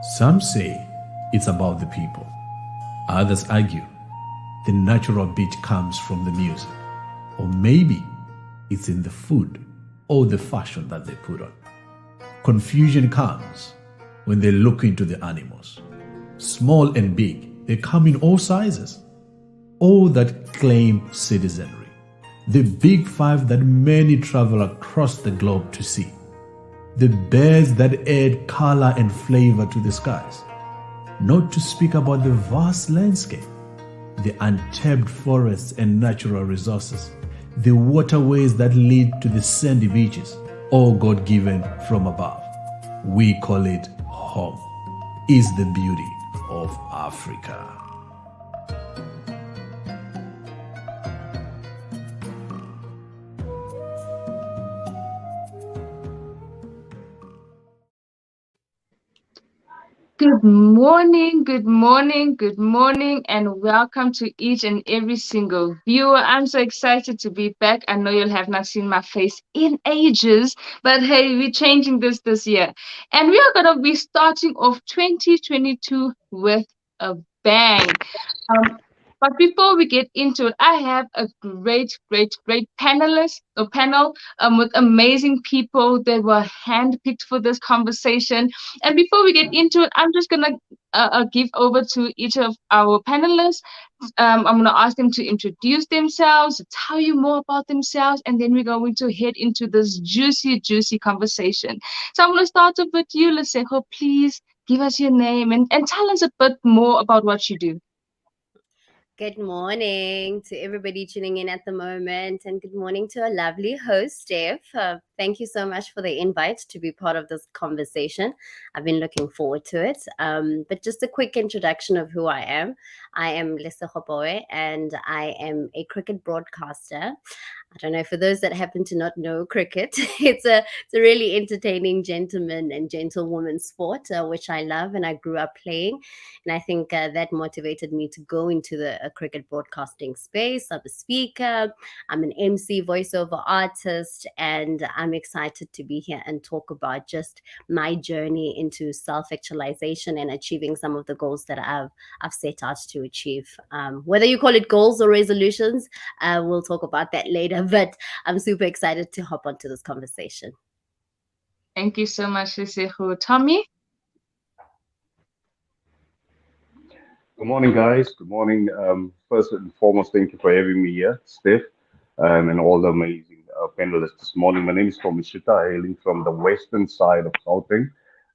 Some say it's about the people. Others argue the natural beat comes from the music. Or maybe it's in the food or the fashion that they put on. Confusion comes when they look into the animals. Small and big, they come in all sizes. All that claim citizenry. The big five that many travel across the globe to see. The birds that add color and flavor to the skies. Not to speak about the vast landscape, the untapped forests and natural resources, the waterways that lead to the sandy beaches, all God-given from above. We call it home, is the beauty of Africa. Good morning, good morning, good morning, and welcome to each and every single viewer. I'm so excited to be back. I know you'll have not seen my face in ages, but hey, we're changing this year. And we are going to be starting off 2022 with a bang. But before we get into it, I have a great panel with amazing people that were handpicked for this conversation. And before we get into it, I'm just gonna give over to each of our panelists. I'm gonna ask them to introduce themselves, tell you more about themselves, and then we're going to head into this juicy conversation. So I'm gonna start off with you, Lesego. Please give us your name and tell us a bit more about what you do. Good morning to everybody tuning in at the moment, and good morning to our lovely host, Steph. Thank you so much for the invite to be part of this conversation. I've been looking forward to it. But just a quick introduction of who I am. I am Lisa Hoboe, and I am a cricket broadcaster. I don't know, for those that happen to not know cricket, it's a really entertaining gentleman and gentlewoman sport, which I love and I grew up playing. And I think that motivated me to go into the cricket broadcasting space. I'm a speaker, I'm an MC, voiceover artist, and I'm excited to be here and talk about just my journey into self-actualization and achieving some of the goals that I've set out to achieve. Whether you call it goals or resolutions, we'll talk about that later, but I'm super excited to hop onto this conversation. Thank you so much, Lesego. Tommy? Good morning, guys. Good morning. First and foremost, thank you for having me here, Steph, and all the amazing panelists this morning. My name is Tommy Shita, hailing from the western side of Gauteng,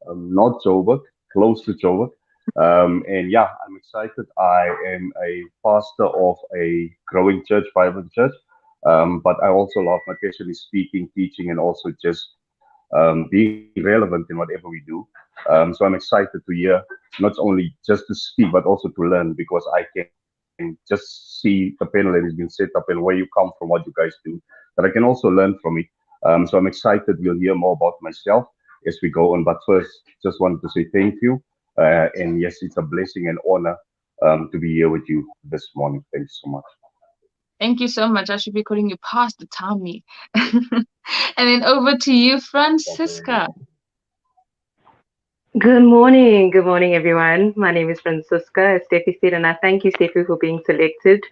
not Joburg, close to Joburg. And yeah, I'm excited. I am a pastor of a growing church, vibrant church, but I also love my passion is speaking, teaching, and also just being relevant in whatever we do. So I'm excited to hear not only just to speak, but also to learn because I can just see the panel that has been set up and where you come from, what you guys do, that I can also learn from it. So I'm excited. We'll hear more about myself as we go on. But first, just wanted to say thank you. And yes, it's a blessing and honor to be here with you this morning. Thank you so much. Thank you so much. I should be calling you Pastor Tommy. And then over to you, Francisca. Good morning, everyone. My name is Francisca, as Steffi said, and I thank you, Steffi, for being selected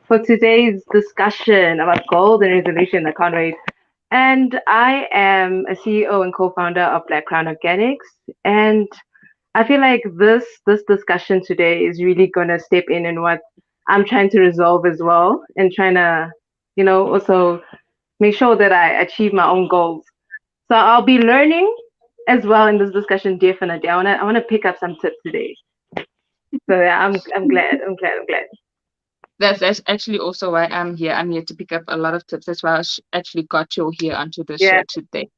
for today's discussion about goals and resolution. I can't wait. And I am a CEO and co-founder of Black Crown Organics, and I feel like this discussion today is really gonna step in what I'm trying to resolve as well, and trying to, also make sure that I achieve my own goals. So I'll be learning as well in this discussion. Definitely, I wanna pick up some tips today. So yeah, I'm glad. That's actually also why I'm here. I'm here to pick up a lot of tips. That's why I actually got you here onto the show today.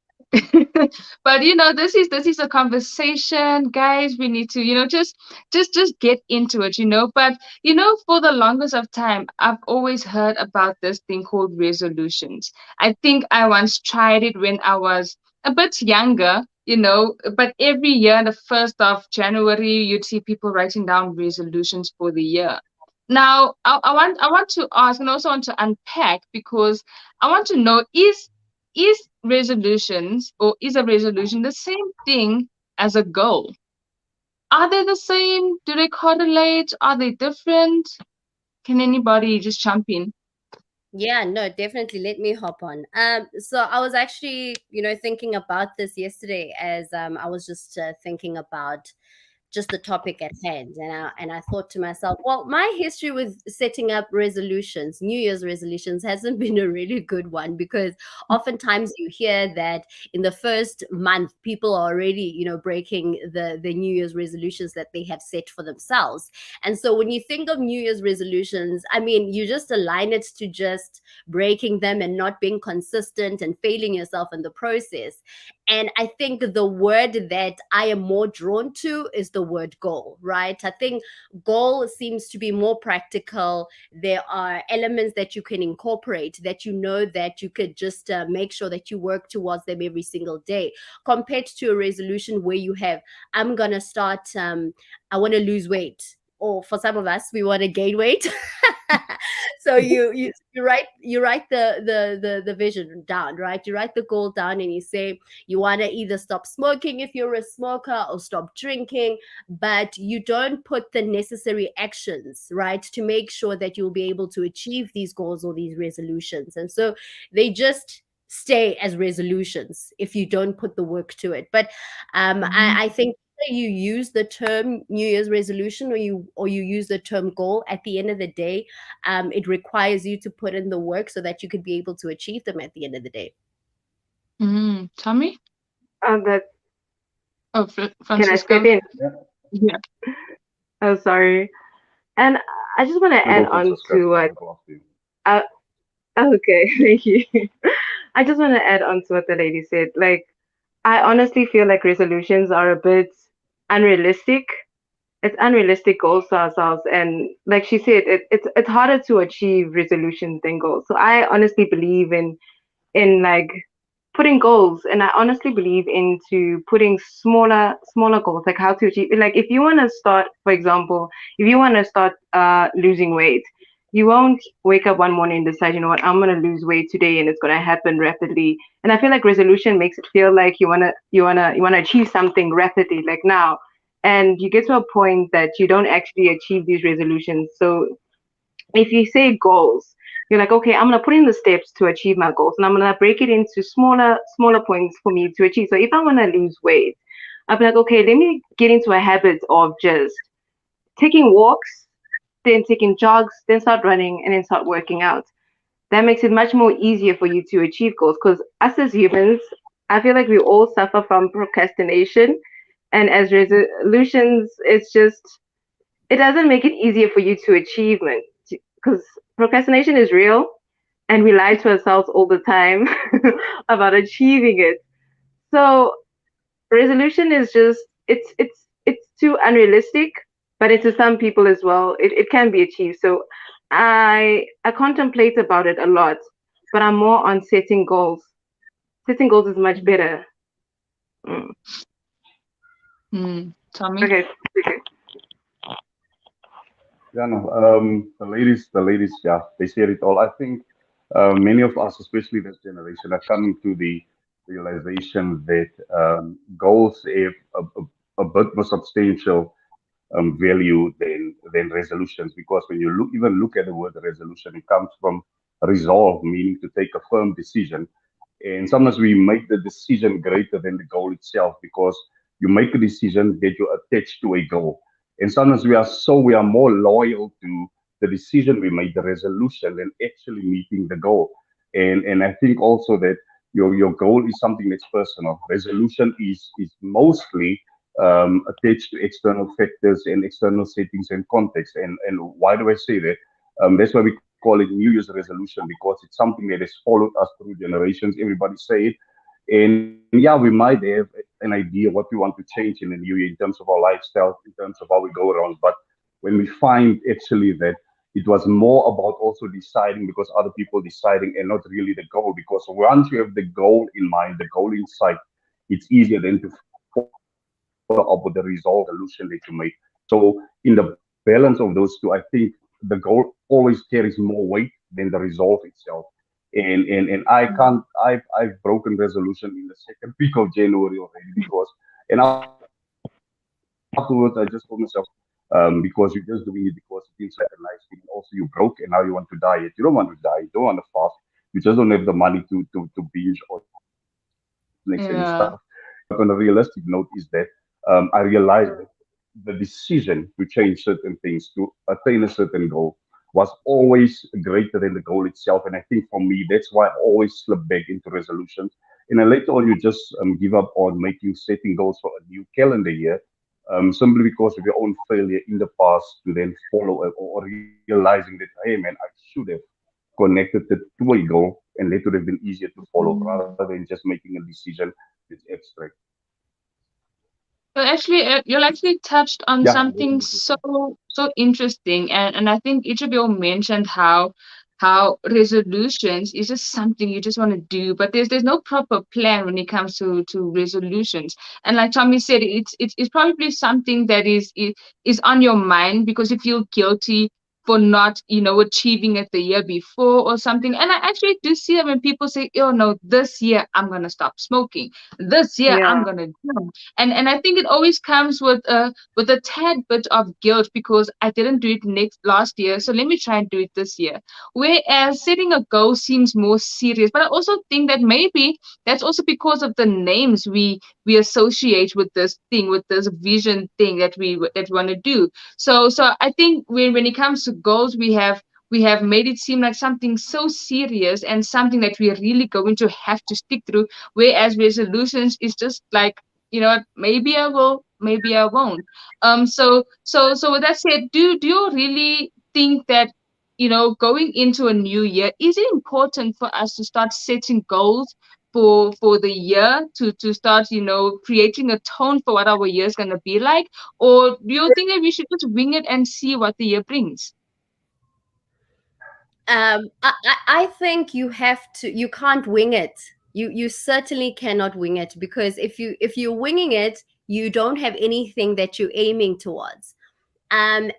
But this is a conversation, guys. We need to just get into it. But for the longest of time, I've always heard about this thing called resolutions. I think I once tried it when I was a bit younger, but every year on the 1st of January, you'd see people writing down resolutions for the year. Now, I want to ask and also want to unpack, because I want to know, is resolutions, or is a resolution the same thing as a goal? Are they the same? Do they correlate? Are they different? Can anybody just jump in? Yeah, no, definitely. Let me hop on. So I was actually, thinking about this yesterday as I was just thinking about just the topic at hand, and I thought to myself, well, my history with setting up resolutions, New Year's resolutions, hasn't been a really good one, because oftentimes you hear that in the first month people are already, breaking the New Year's resolutions that they have set for themselves. And so when you think of New Year's resolutions, I mean, you just align it to just breaking them and not being consistent and failing yourself in the process. And I think the word that I am more drawn to is the word goal, right? I think goal seems to be more practical. There are elements that you can incorporate, that that you could just make sure that you work towards them every single day, compared to a resolution where you have, I'm going to start, I want to lose weight. Or for some of us, we want to gain weight. So you write the vision down, right? You write the goal down and you say you want to either stop smoking if you're a smoker, or stop drinking, but you don't put the necessary actions, right, to make sure that you'll be able to achieve these goals or these resolutions. And so they just stay as resolutions if you don't put the work to it. But I think whether you use the term New Year's resolution, or you use the term goal, at the end of the day, it requires you to put in the work so that you could be able to achieve them at the end of the day. Tommy? That Oh, can I step Francisco? in? Yeah. Oh, sorry. And I just want to You can add go, on Francisca. to what. I'll go after you. Uh, okay, thank you. I just want to add on to what the lady said. Like, I honestly feel like resolutions are a bit unrealistic. It's unrealistic goals to ourselves, and like she said, it's harder to achieve resolutions than goals. So I honestly believe in like putting goals, and I honestly believe into putting smaller goals, like how to achieve, like if you want to start, for example, if you want to start losing weight, you won't wake up one morning and decide, you know what, I'm going to lose weight today and it's going to happen rapidly. And I feel like resolution makes it feel like you want to achieve something rapidly, like now. And you get to a point that you don't actually achieve these resolutions. So if you say goals, you're like, okay, I'm gonna put in the steps to achieve my goals, and I'm gonna break it into smaller points for me to achieve. So if I wanna lose weight, I'll be like, okay, let me get into a habit of just taking walks, then taking jogs, then start running, and then start working out. That makes it much more easier for you to achieve goals. Because us as humans, I feel like we all suffer from procrastination, and as resolutions, it doesn't make it easier for you to achievement, because procrastination is real, and we lie to ourselves all the time about achieving it. So resolution is just it's too unrealistic, but to some people as well it can be achieved. So I contemplate about it a lot, but I'm more on setting goals. Setting goals is much better. Mm. Tommy? Okay. Yeah, no. The ladies, yeah, they said it all. I think many of us, especially this generation, are coming to the realization that goals have a bit more substantial value than resolutions. Because when you look at the word resolution, it comes from resolve, meaning to take a firm decision. And sometimes we make the decision greater than the goal itself, because you make a decision that you attach to a goal. And sometimes we are more loyal to the decision we made, the resolution, than actually meeting the goal. And I think also that your goal is something that's personal. Resolution is mostly attached to external factors and external settings and context. And why do I say that? That's why we call it New Year's resolution, because it's something that has followed us through generations. Everybody say it. And yeah, we might have an idea what we want to change in the new year in terms of our lifestyle, in terms of how we go around. But when we find actually that it was more about also deciding because other people deciding and not really the goal. Because once you have the goal in mind, the goal in sight, it's easier then to follow up with the resolve solution that you make. So in the balance of those two, I think the goal always carries more weight than the resolve itself. And I can't I've broken resolution in the second week of January already, because and I was thinking, okay, afterwards, I just told myself, because you're just doing it because it feels like a nice thing. Also, you're broke and now you want to diet. You don't want to diet. You don't want to fast. You just don't have the money to binge or Netflix and Yeah. stuff. But on a realistic note, is that I realized that the decision to change certain things to attain a certain goal was always greater than the goal itself. And I think for me, that's why I always slip back into resolutions. And then later on, you just give up on setting goals for a new calendar year, simply because of your own failure in the past to then follow it, or realizing that, hey man, I should have connected it to a goal, and that would have been easier to follow rather than just making a decision that's abstract. Well, actually, you actually touched on Yeah, something so interesting, and I think each of you mentioned how resolutions is just something you just want to do, but there's no proper plan when it comes to resolutions. And like Tommy said, it's probably something that is on your mind because you feel guilty for not achieving it the year before or something. And I actually do see that when people say, "Oh no, this year I'm gonna stop smoking. This year I'm Yeah. gonna do," and I think it always comes with a tad bit of guilt because I didn't do it next last year, so let me try and do it this year. Whereas setting a goal seems more serious, but I also think that maybe that's also because of the names we associate with this thing, with this vision thing that we want to do. So I think when it comes to goals, we have made it seem like something so serious and something that we're really going to have to stick through, whereas resolutions is just like, maybe I will, maybe I won't. So with that said, do you really think that, going into a new year, is it important for us to start setting goals for the year to start, creating a tone for what our year is gonna be like? Or do you think that we should just wing it and see what the year brings? I think you have to. You can't wing it. You certainly cannot wing it, because if you're winging it, you don't have anything that you're aiming towards. And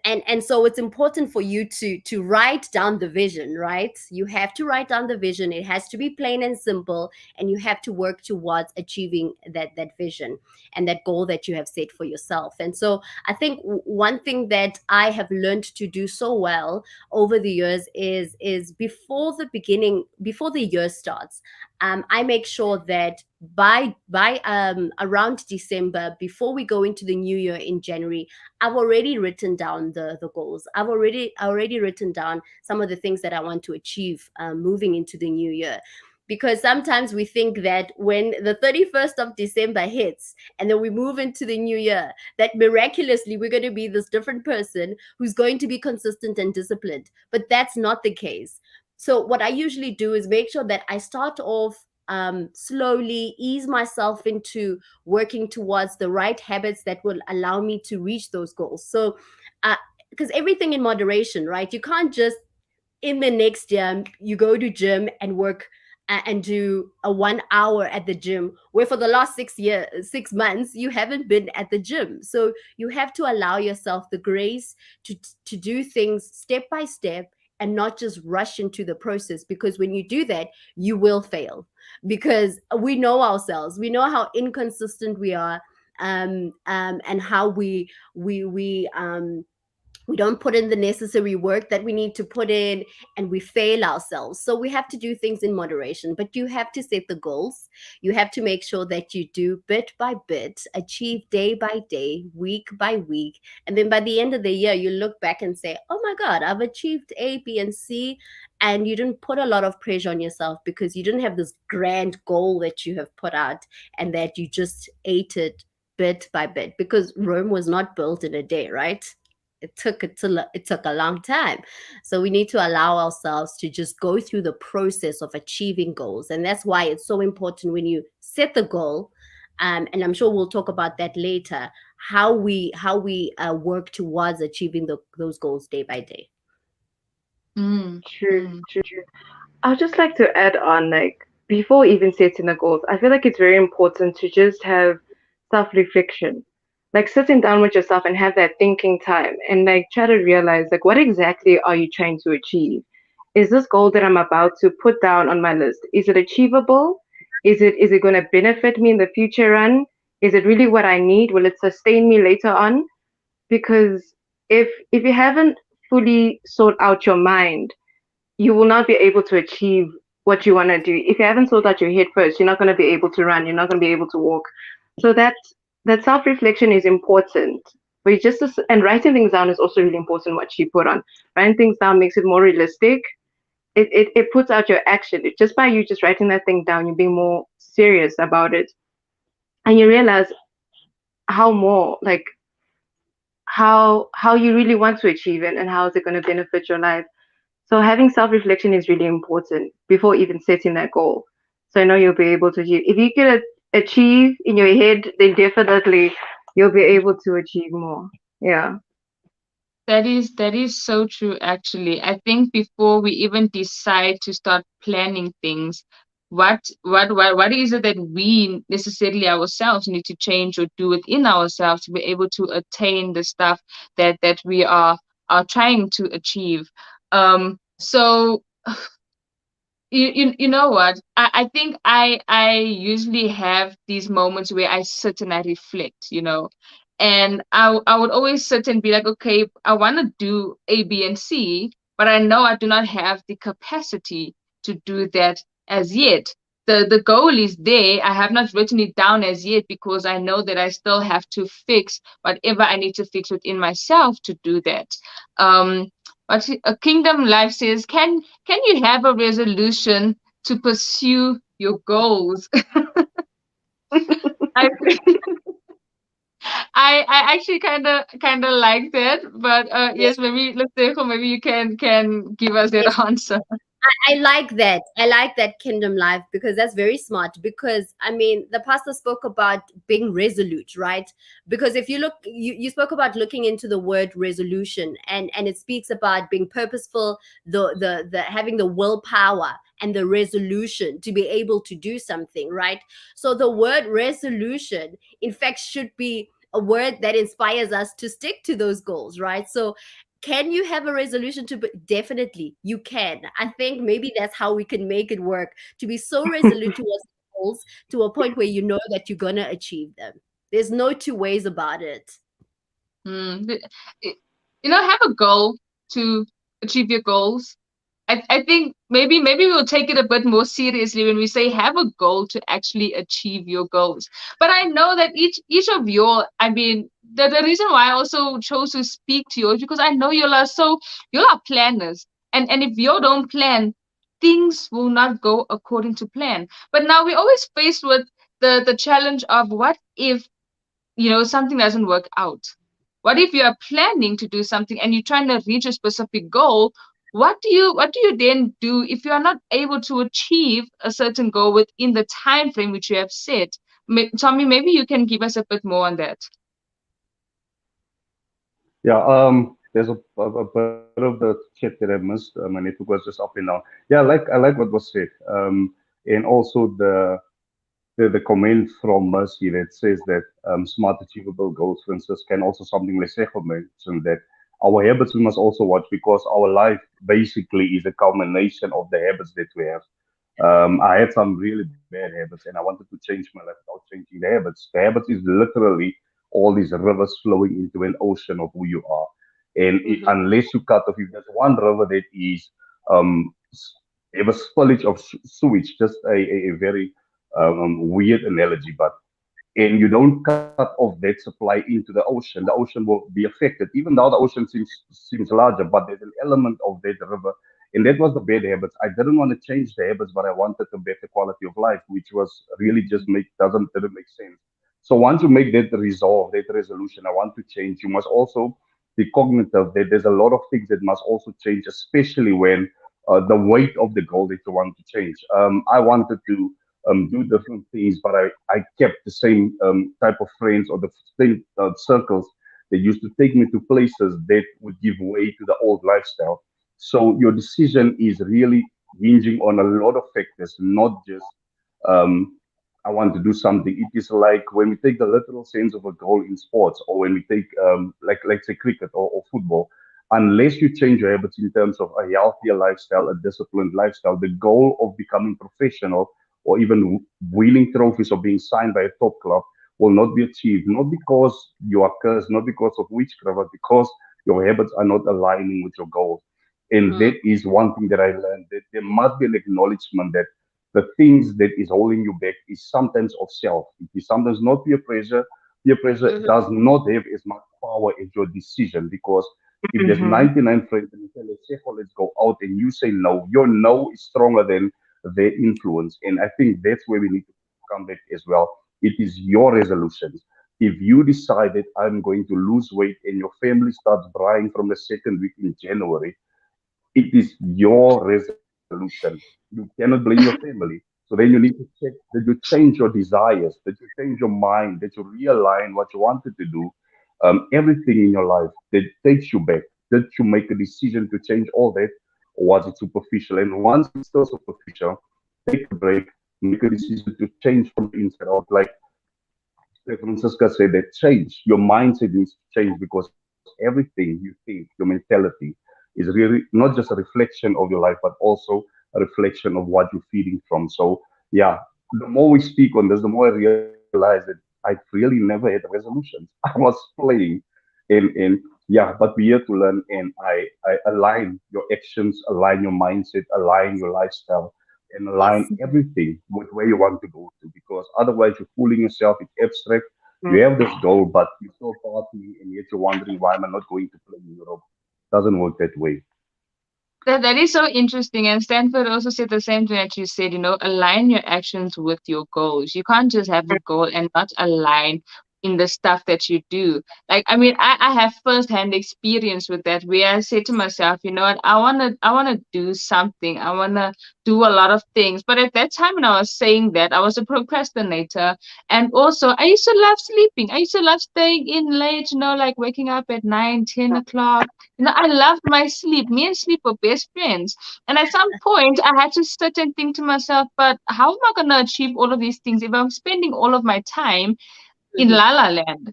so it's important for you to write down the vision, right? You have to write down the vision. It has to be plain and simple, and you have to work towards achieving that vision and that goal that you have set for yourself. And so I think one thing that I have learned to do so well over the years is before the year starts, I make sure that by around December, before we go into the new year in January, I've already written down the goals. I've already written down some of the things that I want to achieve, moving into the new year. Because sometimes we think that when the 31st of December hits and then we move into the new year, that miraculously we're going to be this different person who's going to be consistent and disciplined. But that's not the case. So, what I usually do is make sure that I start off, slowly, ease myself into working towards the right habits that will allow me to reach those goals. So, because everything in moderation, right? You can't just in the next year you go to gym and work, and do a 1 hour at the gym, where for the last 6 months you haven't been at the gym. So you have to allow yourself the grace to do things step by step, and not just rush into the process, because when you do that, you will fail, because we know ourselves, we know how inconsistent we are, and how we don't put in the necessary work that we need to put in, and we fail ourselves. So we have to do things in moderation, but you have to set the goals. You have to make sure that you do bit by bit, achieve day by day, week by week, and then by the end of the year you look back and say, oh my god, I've achieved A, B, and C. And you didn't put a lot of pressure on yourself, because you didn't have this grand goal that you have put out, and that you just ate it bit by bit, because Rome was not built in a day, right? It took a long time. So we need to allow ourselves to just go through the process of achieving goals, and that's why it's so important when you set the goal, and I'm sure we'll talk about that later, how we work towards achieving those goals day by day. Mm, True, mm, true. I'd just like to add on, like, before even setting the goals, I feel like it's very important to just have self-reflection. Like sitting down with yourself and have that thinking time and like try to realize like what exactly are you trying to achieve? Is this goal that I'm about to put down on my list, is it achievable? Is it going to benefit me in the future run? Is it really what I need? Will it sustain me later on? Because if you haven't fully sought out your mind, you will not be able to achieve what you want to do. If you haven't sorted out your head first, you're not going to be able to run. You're not going to be able to walk. So that self reflection is important. But and writing things down is also really important. What you put on writing things down makes it more realistic. It puts out your action. Just by you just writing that thing down, you're being more serious about it, and you realize how more like how you really want to achieve it and how is it going to benefit your life. So having self-reflection is really important before even setting that goal. So I know you'll be able to achieve. If you can achieve in your head, then definitely you'll be able to achieve more. Yeah. That is so true actually. I think before we even decide to start planning things, what is it that we necessarily ourselves need to change or do within ourselves to be able to attain the stuff that we are trying to achieve. So you know what? I think I usually have these moments where I sit and I reflect, and I would always sit and be like, okay, I want to do A, B, and C, but I know I do not have the capacity to do that as yet. The goal is there. I have not written it down as yet because I know that I still have to fix whatever I need to fix within myself to do that. Um, but a kingdom life says, can you have a resolution to pursue your goals? I I actually kind of like that, but yes, maybe let's say maybe you can give us Yes. that answer. I like that. I like that kingdom life because that's very smart. Because I mean, the pastor spoke about being resolute, right? Because if you look, you spoke about looking into the word resolution, and it speaks about being purposeful, the having the willpower and the resolution to be able to do something, right? So the word resolution, in fact, should be a word that inspires us to stick to those goals, right? So can you have a resolution to definitely you can. I think maybe that's how we can make it work, to be so resolute towards the goals to a point where you know that you're gonna achieve them. There's no two ways about it. Hmm. Have a goal to achieve your goals. I think maybe we'll take it a bit more seriously when we say have a goal to actually achieve your goals. But I know that each of your, I mean, the reason why I also chose to speak to you is because I know you are planners. And if you don't plan, things will not go according to plan. But now we're always faced with the challenge of what if something doesn't work out. What if you are planning to do something and you're trying to reach a specific goal? What do you then do if you are not able to achieve a certain goal within the time frame which you have set? Tommy, maybe you can give us a bit more on that. Yeah, there's a bit of the chat that I missed. My network was just up and down. Yeah, I like what was said. And also the comment from Mercy that says that smart achievable goals, for instance, can also something like Secho mentioned that our habits we must also watch because our life basically is a culmination of the habits that we have. I had some really bad habits and I wanted to change my life without changing the habits. The habits is literally all these rivers flowing into an ocean of who you are. And Hmm. unless you cut off, if there's one river that is have a spillage of sewage, just a very weird analogy, but and you don't cut off that supply into the ocean will be affected. Even though the ocean seems larger, but there's an element of that river, and that was the bad habits. I didn't want to change the habits, but I wanted a better quality of life, which was really just make doesn't didn't make sense. So once you make that resolve, that resolution, I want to change. You must also be cognitive that there's a lot of things that must also change, especially when the weight of the goal that you want to change. I wanted to do different things, but I kept the same type of friends or the same circles that used to take me to places that would give way to the old lifestyle. So your decision is really hinging on a lot of factors, not just um, I want to do something. It is like when we take the literal sense of a goal in sports, or when we take like say cricket or football. Unless you change your habits in terms of a healthier lifestyle, a disciplined lifestyle, the goal of becoming professional or even winning trophies or being signed by a top club will not be achieved, not because you are cursed, not because of witchcraft, but because your habits are not aligning with your goals. And Mm. that is one thing that I learned, that there must be an acknowledgement that the things that is holding you back is sometimes of self. It is sometimes not peer pressure. Peer pressure Mhm. does not have as much power as your decision, because if there's Mm-hmm. 99 friends and you say, let's say, oh, let's go out, and you say no, your no is stronger than their influence. And I think that's where we need to come back as well. It is your resolutions. If you decided I'm going to lose weight and your family starts buying from the second week in January, it is your resolution. You cannot blame your family. So then you need to check that you change your desires, that you change your mind, that you realign what you wanted to do. Everything in your life that takes you back, that you make a decision to change all that, or was it superficial? And once it's still superficial, take a break, make a decision to change from the inside out. Like Francisca said, that change, your mindset needs to change, because everything you think, your mentality, is really not just a reflection of your life, but also a reflection of what you're feeding from. So, yeah, the more we speak on this, the more I realize that I really never had resolutions. I was playing, and yeah, but we're here to learn, and I align your actions, align your mindset, align your lifestyle, and align Yes. everything with where you want to go to, because otherwise you're fooling yourself. It's abstract. You Mm. have this goal, but you're still partying, and yet you're wondering, why am I not going to play in Europe? Doesn't work that way. That is so interesting. And Stanford also said the same thing that you said, align your actions with your goals. You can't just have a goal and not align in the stuff that you do. Like, I mean, I have first-hand experience with that, where I said to myself, you know what, I wanna do something. I wanna do a lot of things. But at that time when I was saying that, I was a procrastinator. And also I used to love sleeping. I used to love staying in late, like waking up at 9, 10 o'clock. I loved my sleep. Me and sleep were best friends. And at some point, I had to sit and think to myself, but how am I going to achieve all of these things if I'm spending all of my time in Mhm. La La Land?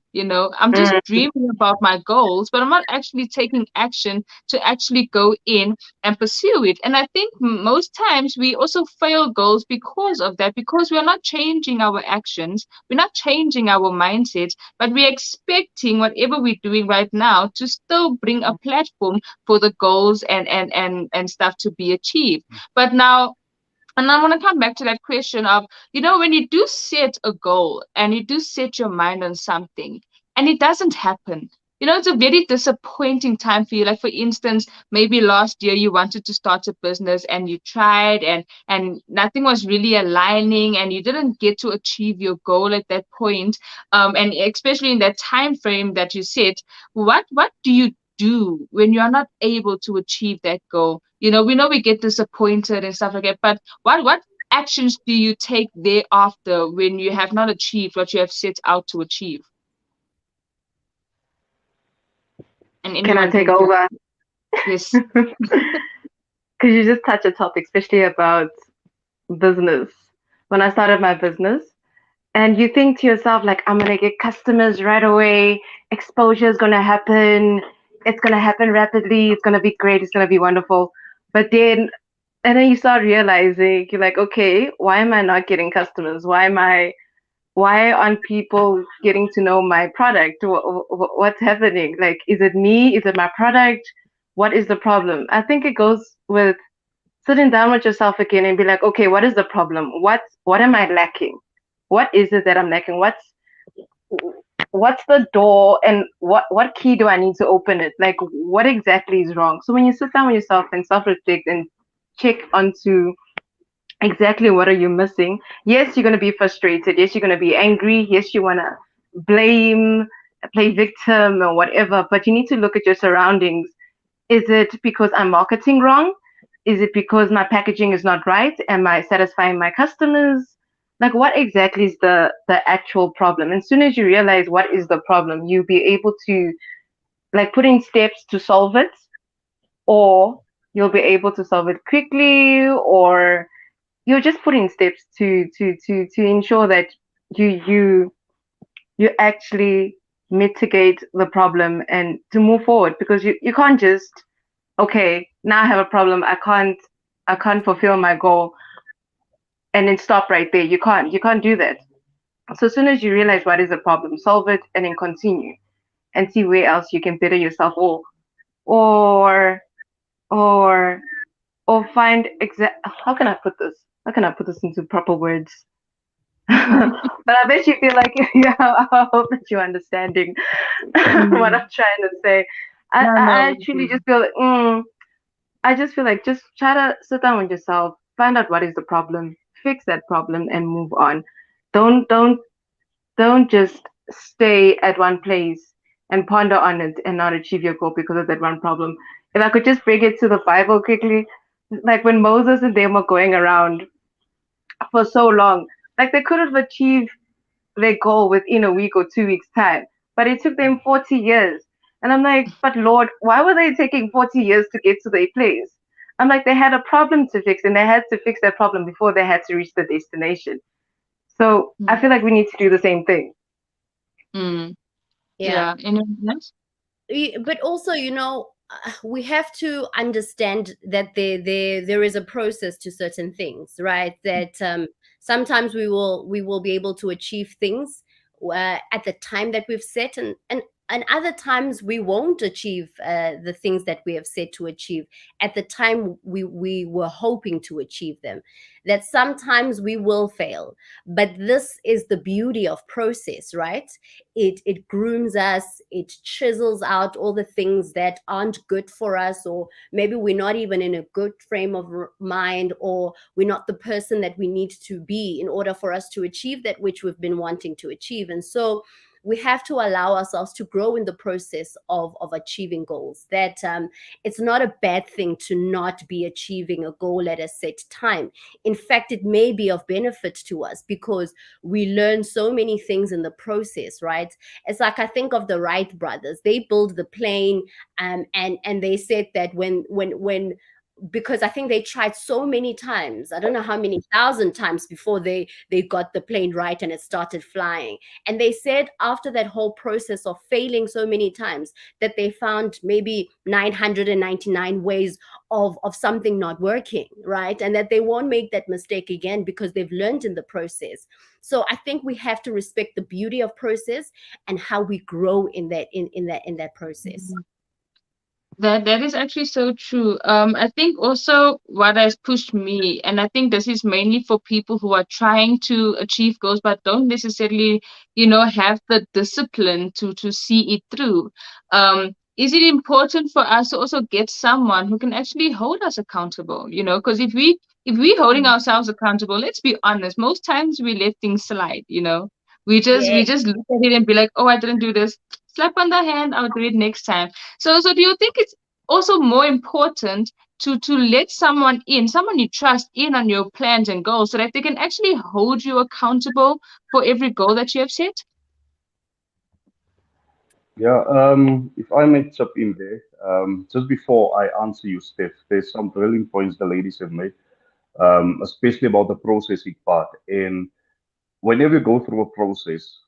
I'm just Mm. dreaming about my goals, but I'm not actually taking action to actually go in and pursue it. And I think most times we also fail goals because of that, because we're not changing our actions, we're not changing our mindsets, but we're expecting whatever we're doing right now to still bring a platform for the goals and stuff to be achieved. But now, and I want to come back to that question of, when you do set a goal and you do set your mind on something and it doesn't happen, it's a very disappointing time for you. Like, for instance, maybe last year you wanted to start a business and you tried and nothing was really aligning and you didn't get to achieve your goal at that point. And especially in that time frame that you set, what do you do when you're not able to achieve that goal? We know we get disappointed and stuff like that, but what actions do you take thereafter when you have not achieved what you have set out to achieve? And Can I anyone take can do. over? Yes. Because you just touched a topic, especially about business. When I started my business, and you think to yourself, like, I'm gonna get customers right away, exposure is gonna happen, it's gonna happen rapidly, it's gonna be great, it's gonna be wonderful. But then, and then you start realizing, you're like, okay, why am I not getting customers? Why aren't people getting to know my product? What's happening? Like, is it me? Is it my product? What is the problem? I think it goes with sitting down with yourself again and be like, okay, what is the problem? What am I lacking? What is it that I'm lacking? What's the door, and what key do I need to open it? Like, what exactly is wrong? So when you sit down with yourself and self-reflect and check onto exactly what are you missing, yes, you're going to be frustrated, yes, you're going to be angry, yes, you want to blame, play victim or whatever, but you need to look at your surroundings. Is it because I'm marketing wrong? Is it because my packaging is not right? Am I satisfying my customers? Like, what exactly is the actual problem? And as soon as you realize what is the problem, you'll be able to, like, put in steps to solve it, or you'll be able to solve it quickly, or you're just putting steps to ensure that you you actually mitigate the problem and to move forward, because you can't just, okay, now I have a problem, I can't fulfill my goal and then stop right there. You can't do that. So as soon as you realize what is the problem, solve it and then continue and see where else you can better yourself, or or or find exact. How can I put this? How can I put this into proper words? But I bet you feel like, yeah, I hope that you're understanding what Mm. I'm trying to say. I, No, I no. actually just feel like, I just feel like just try to sit down with yourself, find out what is the problem, fix that problem, and move on. Don't don't don't just stay at one place and ponder on it and not achieve your goal because of that one problem. If I could just bring it to the Bible quickly, like when Moses and them were going around for so long, like they could have achieved their goal within a week or 2 weeks' time, but it took them 40 years. And I'm like, but Lord, why were they taking 40 years to get to their place? I'm like, they had a problem to fix and they had to fix that problem before they had to reach the destination. So I feel like we need to do the same thing. Mm. Yeah. Yeah. Anyone else? But also, we have to understand that there is a process to certain things, right? That sometimes we will be able to achieve things at the time that we've set, and other times we won't achieve the things that we have set to achieve at the time we were hoping to achieve them. That sometimes we will fail, but this is the beauty of process, right? It grooms us, it chisels out all the things that aren't good for us, or maybe we're not even in a good frame of mind, or we're not the person that we need to be in order for us to achieve that which we've been wanting to achieve. And so we have to allow ourselves to grow in the process of achieving goals. That it's not a bad thing to not be achieving a goal at a set time. In fact, it may be of benefit to us because we learn so many things in the process, right? It's like, I think of the Wright brothers. They built the plane, and they said that when because I think they tried so many times. I don't know how many thousand times before they got the plane right and it started flying. And they said after that whole process of failing so many times that they found maybe 999 ways of something not working, right? And that they won't make that mistake again because they've learned in the process. So I think we have to respect the beauty of process and how we grow in that process. That is actually so true. I think also what has pushed me, and I think this is mainly for people who are trying to achieve goals but don't necessarily, have the discipline to see it through. Is it important for us to also get someone who can actually hold us accountable? Because if we holding ourselves accountable, let's be honest, most times we let things slide. We just Yeah. we just look at it and be like, oh, I didn't do this. Slap on the hand, I'll do it next time. So do you think it's also more important to let someone you trust in on your plans and goals so that they can actually hold you accountable for every goal that you have set? Yeah, if I may chip in there, just before I answer you, Steph, there's some brilliant points the ladies have made, especially about the processing part. And whenever you go through a process,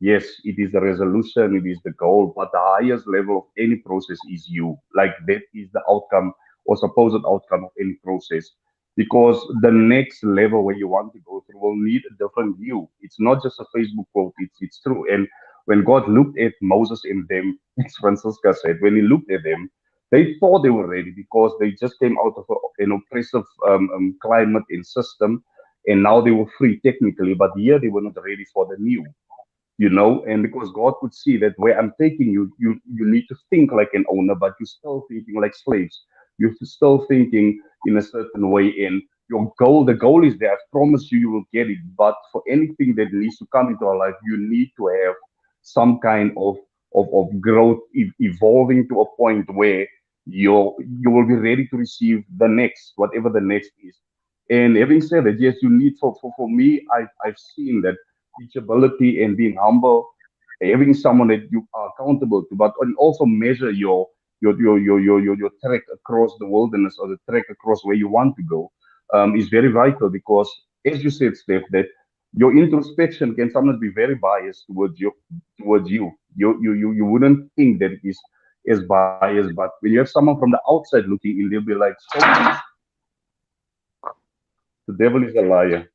yes, it is the resolution, it is the goal, but the highest level of any process is you. Like that is the outcome or supposed outcome of any process. Because the next level where you want to go through will need a different view. It's not just a Facebook quote, it's true. And when God looked at Moses and them, as Francisca said, when he looked at them, they thought they were ready because they just came out of an oppressive climate and system, and now they were free technically, but here they were not ready for the new, and because God could see that where I'm taking you, you need to think like an owner, but you're still thinking like slaves. You're still thinking in a certain way, and the goal is there. I promise you, you will get it. But for anything that needs to come into our life, you need to have some kind of growth, evolving to a point where you will be ready to receive the next, whatever the next is. And having said that, yes, you need for me, I've seen that teachability and being humble, having someone that you are accountable to, but also measure your trek across the wilderness or the trek across where you want to go, is very vital because, as you said, Steph, that your introspection can sometimes be very biased towards you. You wouldn't think that it is as biased, but when you have someone from the outside looking in, they'll be like, so the devil is a liar.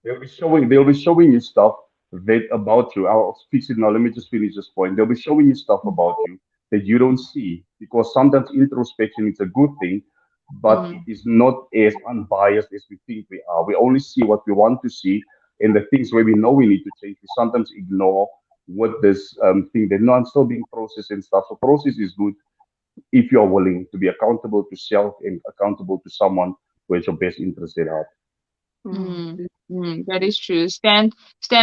They'll be showing you stuff that about you. I'll fix it now. Let me just finish this point. They'll be showing you stuff about you that you don't see, because sometimes introspection is a good thing, but it Mm, is not as unbiased as we think we are. We only see what we want to see, and the things where we know we need to change, we sometimes ignore what this thing that no, I'm still being processed and stuff. So process is good if you are willing to be accountable to self and accountable to someone who has your best interest at heart. mm, that is true. Stan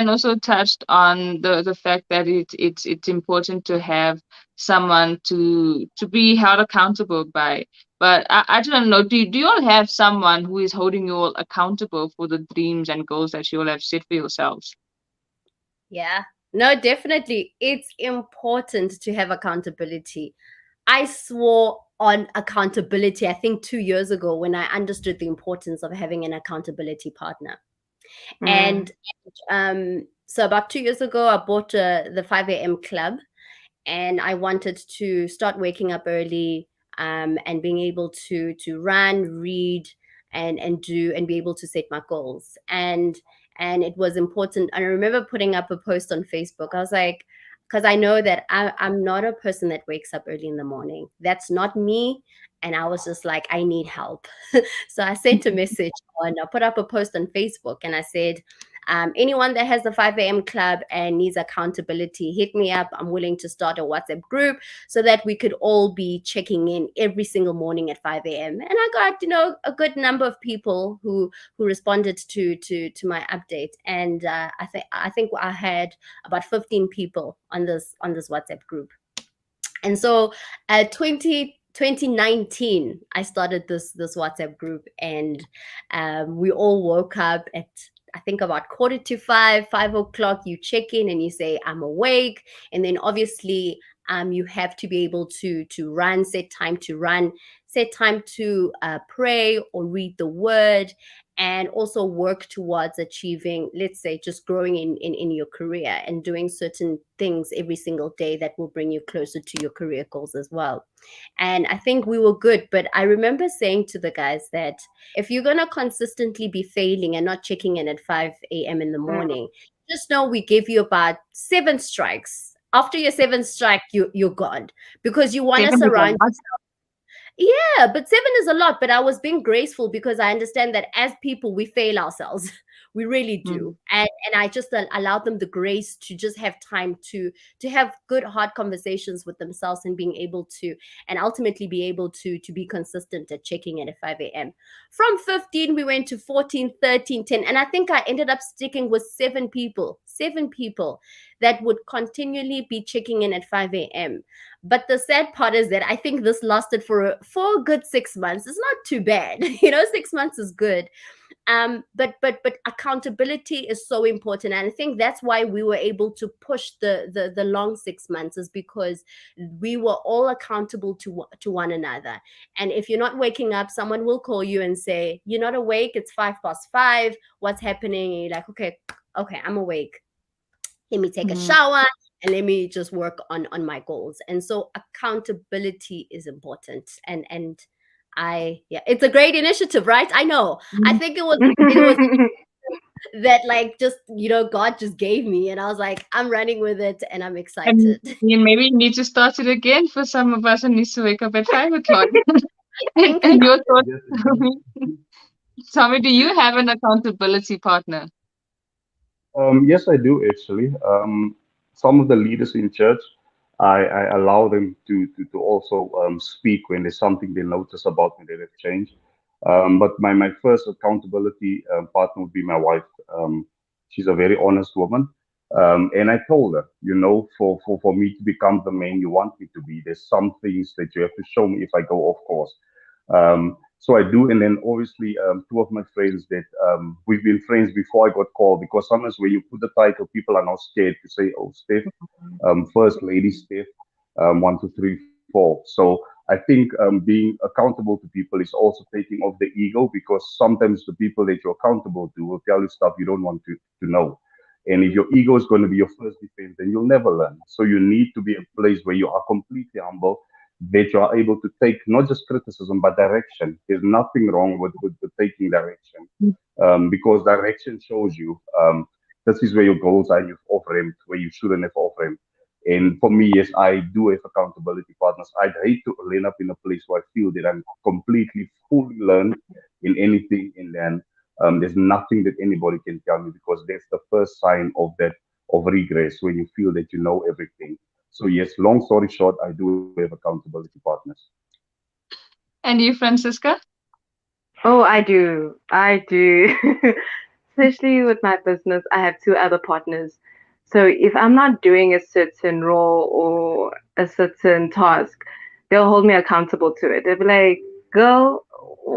also touched on the fact that it's important to have someone to be held accountable by. But I don't know, do you all have someone who is holding you all accountable for the dreams and goals that you all have set for yourselves? Yeah. No, definitely. It's important to have accountability. I swore on accountability, I think 2 years ago, when I understood the importance of having an accountability partner. And so about 2 years ago, I bought the 5 a.m. club, and I wanted to start waking up early, and being able to run, read, and do and be able to set my goals. And it was important. And I remember putting up a post on Facebook. I was like, because I know that I'm not a person that wakes up early in the morning. That's not me. And I was just like, I need help. So I sent a message I put up a post on Facebook, and I said, anyone that has the 5 a.m. club and needs accountability, hit me up. I'm willing to start a WhatsApp group so that we could all be checking in every single morning at 5 a.m. And I got, a good number of people who responded to my update. And I think I had about 15 people on this WhatsApp group. And so 2019, I started this WhatsApp group, and we all woke up at, I think, about 4:45, 5 o'clock. You check in and you say, I'm awake. And then obviously, you have to be able to run, set time to run, set time to pray or read the word, and also work towards achieving, let's say, just growing in your career and doing certain things every single day that will bring you closer to your career goals as well. And I think we were good. But I remember saying to the guys that if you're going to consistently be failing and not checking in at 5 a.m. in the morning, just know we give you about 7 strikes. After your seventh strike, you're gone, because you want to 7 is a surround. lot. Yeah, but 7 is a lot. But I was being graceful because I understand that as people, we fail ourselves. We really do. Mm, And I just allowed them the grace to just have time to have good, hard conversations with themselves, and being able to, and ultimately be able to be consistent at checking in at 5 a.m. From 15, we went to 14, 13, 10. And I think I ended up sticking with 7 people that would continually be checking in at 5 a.m. But the sad part is that I think this lasted for a good 6 months. It's not too bad. 6 months is good. But accountability is so important. And I think that's why we were able to push the long 6 months, is because we were all accountable to one another. And if you're not waking up, someone will call you and say, you're not awake, it's 5 past 5, what's happening? And you're like, okay, I'm awake. Let me take a mm, shower and let me just work on my goals. And so accountability is important. And yeah, it's a great initiative, right? I know. I mm. think it was that, like, just, God just gave me, and I was like, I'm running with it, and I'm And excited. maybe you need to start it again for some of us who needs to wake up at 5 o'clock. I think I And your thoughts, Yes, Tommy? Tommy, do you have an accountability partner? yes, I do actually. Some of the leaders in church, I allow them to also speak when there's something they notice about me that have changed. But my first accountability partner would be my wife. She's a very honest woman. And I told her, for me to become the man you want me to be, there's some things that you have to show me if I go off course. So I do, and then obviously two of my friends that we've been friends before I got called, because sometimes when you put the title, people are now scared to say, "Oh, Steph, First Lady Steph, 1, 2, 3, 4." So I think being accountable to people is also taking off the ego, because sometimes the people that you're accountable to will tell you stuff you don't want to know. And if your ego is going to be your first defense, then you'll never learn. So you need to be a place where you are completely humble, that you are able to take not just criticism but direction. There's nothing wrong with taking direction, because direction shows you, this is where your goals are and you've off ramped where you shouldn't have off ramped. And for me, yes, I do have accountability partners. I'd hate to end up in a place where I feel that I'm completely fully learned in anything, and then there's nothing that anybody can tell me, because that's the first sign of that, of regress, when you feel that you know everything. So yes, long story short, I do have accountability partners. And you, Francisca? Oh, I do. I do. Especially with my business, I have two other partners. So if I'm not doing a certain role or a certain task, they'll hold me accountable to it. They'll be like, girl,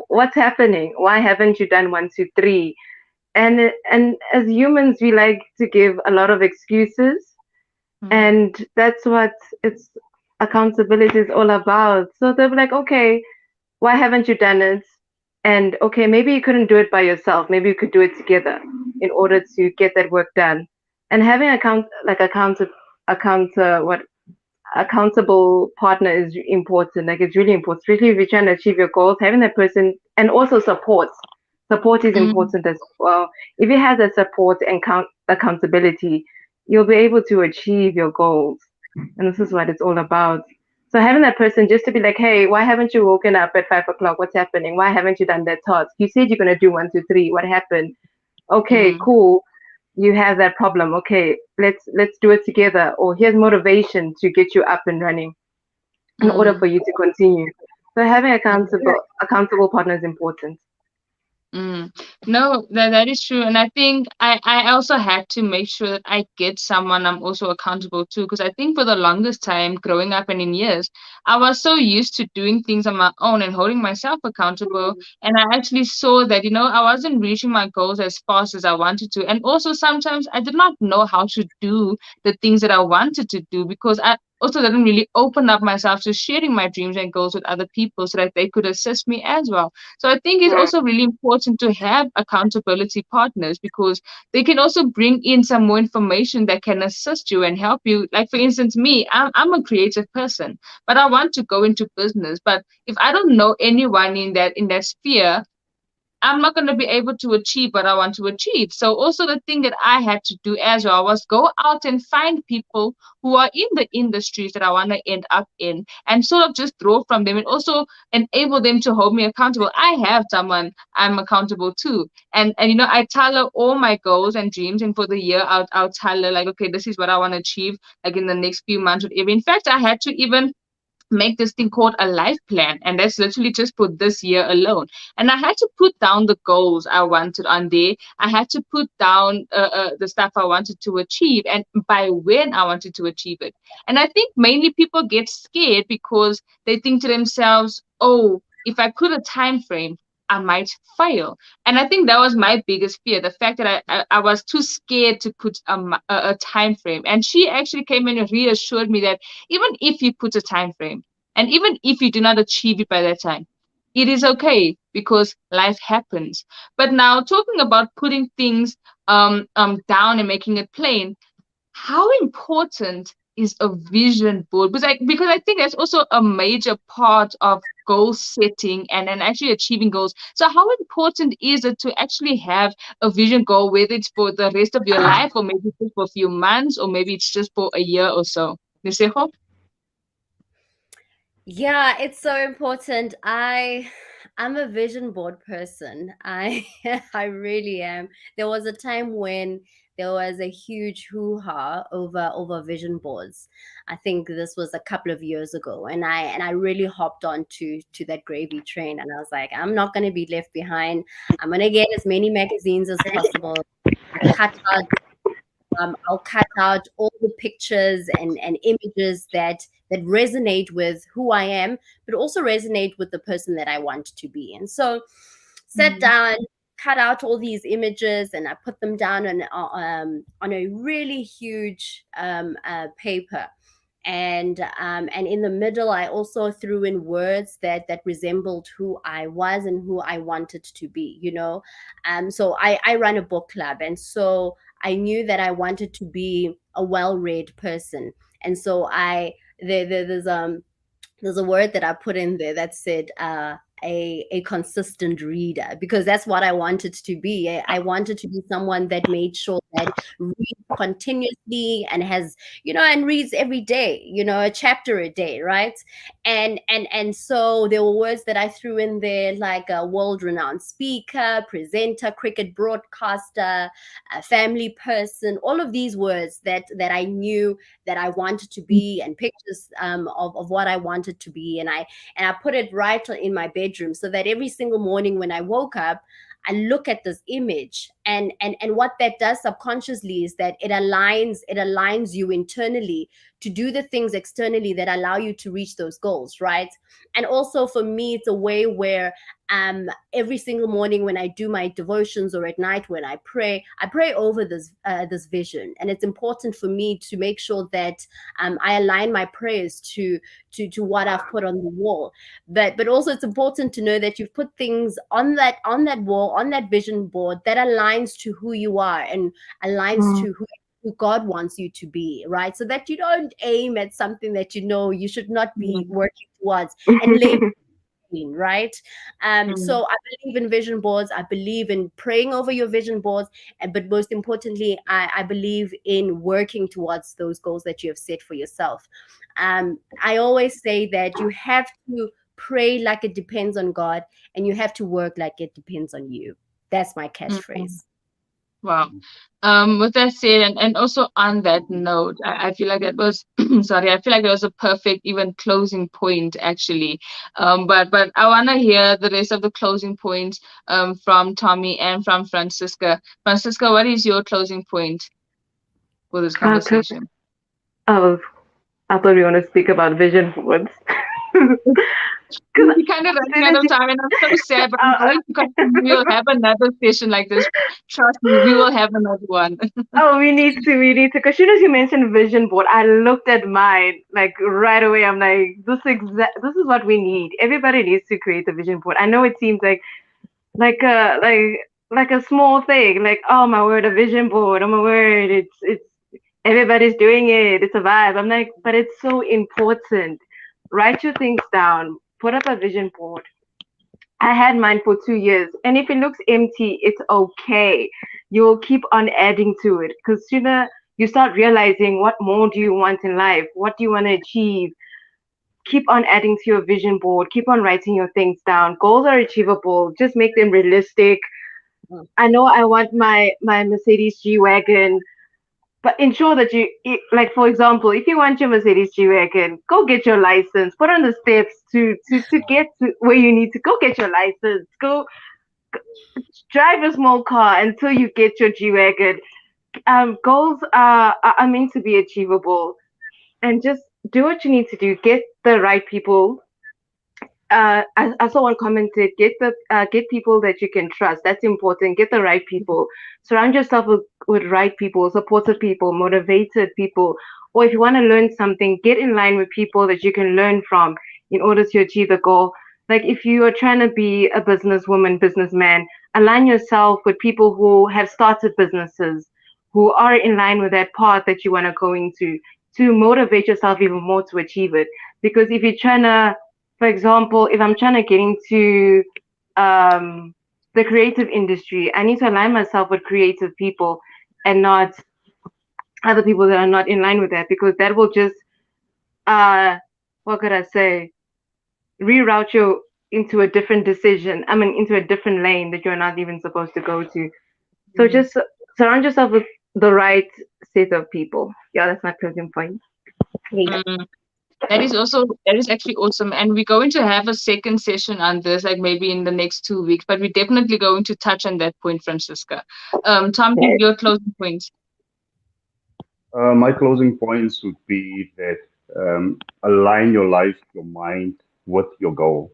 what's happening? Why haven't you done one, two, three? And as humans, we like to give a lot of excuses, and that's what it's accountability is all about. So they'll be like, okay, why haven't you done it? And okay, maybe you couldn't do it by yourself. Maybe you could do it together in order to get that work done. And having what accountable partner is important. Like it's really important, especially if you're trying to achieve your goals. Having that person and also support. Support is Mm, important as well. If you have that support and accountability, you'll be able to achieve your goals. And this is what it's all about. So having that person just to be like, hey, why haven't you woken up at 5 o'clock? What's happening? Why haven't you done that task? You said you're gonna do one, two, three. What happened? Okay, mm, cool. You have that problem. Okay, let's do it together. Or here's motivation to get you up and running in order mm. for you to continue. So having accountable partner is important. Mm. No, that is true. And I think I also had to make sure that I get someone I'm also accountable to. Because I think for the longest time growing up and in years, I was so used to doing things on my own and holding myself accountable. And I actually saw that, I wasn't reaching my goals as fast as I wanted to. And also sometimes I did not know how to do the things that I wanted to do because I also didn't really open up myself to sharing my dreams and goals with other people so that they could assist me as well. So I think it's Mm. also really important to have accountability partners because they can also bring in some more information that can assist you and help you. Like for instance, me, I'm a creative person, but I want to go into business. But if I don't know anyone in that sphere, I'm not going to be able to achieve what I want to achieve. So also the thing that I had to do as well was go out and find people who are in the industries that I want to end up in and sort of just draw from them and also enable them to hold me accountable. I have someone I'm accountable to. And I tell her all my goals and dreams and for the year I'll tell her like, okay, this is what I want to achieve like in the next few months, whatever. In fact, I had to even make this thing called a life plan, and that's literally just for this year alone. And I had to put down the goals I wanted on there. I had to put down the stuff I wanted to achieve and by when I wanted to achieve it. And I think mainly people get scared because they think to themselves, oh, if I put a time frame, I might fail. And I think that was my biggest fear, the fact that I was too scared to put a time frame. And she actually came in and reassured me that even if you put a time frame, and even if you do not achieve it by that time, it is okay because life happens. But now talking about putting things down and making it plain, how important is a vision board? Because I think that's also a major part of goal setting and actually achieving goals. So how important is it to actually have a vision goal, whether it's for the rest of your life or maybe just for a few months or maybe it's just for a year or so? Niseho? Yeah, it's so important. I'm a vision board person. I I really am. There was a time when there was a huge hoo-ha over vision boards. I think this was a couple of years ago, and I really hopped on to that gravy train, and I was like, I'm not going to be left behind. I'm going to get as many magazines as possible. Cut out I'll cut out all the pictures and images that resonate with who I am, but also resonate with the person that I want to be. And so, sat Mm, down, cut out all these images, and I put them down on a really huge paper. And in the middle, I also threw in words that resembled who I was and who I wanted to be. So I run a book club, and so I knew that I wanted to be a well-read person. And so there's there's a word that I put in there that said a consistent reader, because that's what I wanted to be. I wanted to be someone that made sure that reads continuously and has, and reads every day, a chapter a day, right? And so there were words that I threw in there, like a world-renowned speaker, presenter, cricket broadcaster, a family person, all of these words that I knew that I wanted to be, and pictures of what I wanted to be. And I put it right in my bedroom, so that every single morning when I woke up, I look at this image, and what that does subconsciously is that it aligns you internally to do the things externally that allow you to reach those goals, right? And also for me, it's a way where every single morning when I do my devotions, or at night when I pray over this vision. And it's important for me to make sure that I align my prayers to what I've put on the wall. But also it's important to know that you've put things on that wall, on that vision board, that aligns to who you are and aligns to who God wants you to be, right? So that you don't aim at something that you should not be working towards, and label, right? So I believe in vision boards. I believe in praying over your vision boards, but most importantly, I believe in working towards those goals that you have set for yourself. I always say that you have to pray like it depends on God, and you have to work like it depends on you. That's my catchphrase. Wow. With that said, and also on that note, I feel like that was sorry, I feel like that was a perfect even closing point actually. But I wanna hear the rest of the closing points from Tommy and from Francisca. Francisca, what is your closing point for this conversation? Oh, I thought we want to speak about vision boards. We kind of running out of time, and I'm so sad, but I'm going to continue. We'll have another session like this. Trust me, we will have another one. Oh, we need to. Because as soon as you mentioned vision board, I looked at mine like right away. I'm like, this is what we need. Everybody needs to create a vision board. I know it seems like a like a small thing. Like, oh my word, a vision board. Oh my word, it's everybody's doing it. It's a vibe. I'm like, but it's so important. Write your things down. Put up a vision board. I had mine for 2 years, and if it looks empty, it's okay. You will keep on adding to it, because sooner you start realizing what more do you want in life, what do you want to achieve. Keep on adding to your vision board. Keep on writing your things down. Goals are achievable. Just make them realistic. I know I want my Mercedes G wagon, but ensure that like, for example, if you want your Mercedes G-Wagon, go get your license. Put on the steps to get to where you need to go. Get your license. Go drive a small car until you get your G-Wagon. Goals are meant to be achievable, and just do what you need to do. Get the right people. As someone commented, get people that you can trust. That's important. Get the right people. Surround yourself with right people, supportive people, motivated people. Or if you want to learn something, get in line with people that you can learn from in order to achieve the goal. Like if you are trying to be a businesswoman, businessman, align yourself with people who have started businesses, who are in line with that path that you want to go into, to motivate yourself even more to achieve it. Because if you're trying to, for example, if I'm trying to get into the creative industry, I need to align myself with creative people and not other people that are not in line with that, because that will just, what could I say, reroute you into a different decision. I mean, into a different lane that you're not even supposed to go to. So just surround yourself with the right set of people. Yeah, that's my closing point. That is actually awesome. And we're going to have a second session on this, like maybe in the next 2 weeks, but we're definitely going to touch on that point, Francisca. Tommy, your closing points. My closing points would be that align your life, your mind with your goal.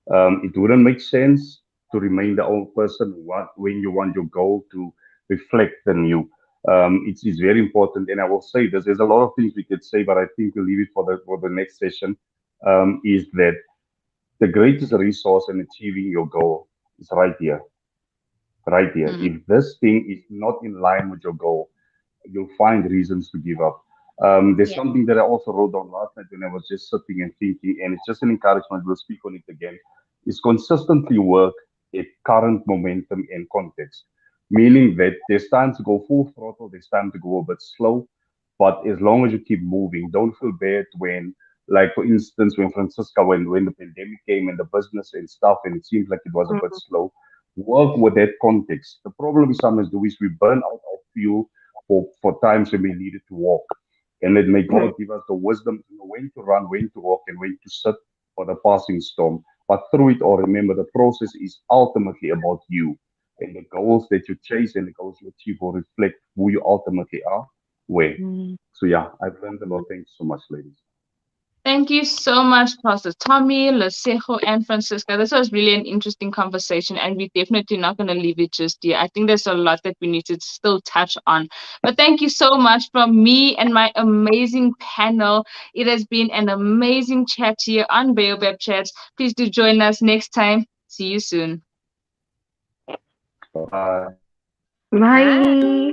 It wouldn't make sense to remain the old person when you want your goal to reflect the new. It's very important, and I will say this. There's a lot of things we could say, but I think we'll leave it for the next session. Is that the greatest resource in achieving your goal is right here, right here. If this thing is not in line with your goal, you'll find reasons to give up. There's Yeah. something that I also wrote down last night when I was just sitting and thinking, and it's just an encouragement. We'll speak on it again. Is consistently work at current momentum and context, meaning that there's time to go full throttle, there's time to go a bit slow, but as long as you keep moving, don't feel bad when, like for instance, when Francisca, when the pandemic came and the business and stuff, and it seems like it was a bit slow. Work with that context. The problem we sometimes do is we burn out our fuel for times when we needed to walk. And then may God give us the wisdom to know when to run, when to walk, and when to sit for the passing storm. But through it all, remember the process is ultimately about you. And the goals that you chase and the goals you achieve will reflect who you ultimately are when. So yeah, I've learned a lot. Thanks so much, ladies. Thank you so much, Pastor Tommy, Lesejo, and Francisca. This was really an interesting conversation, and we're definitely not going to leave it just here. I think there's a lot that we need to still touch on. But thank you so much from me and my amazing panel. It has been an amazing chat here on Baobab Chats. Please do join us next time. See you soon. Bye. Bye. Bye.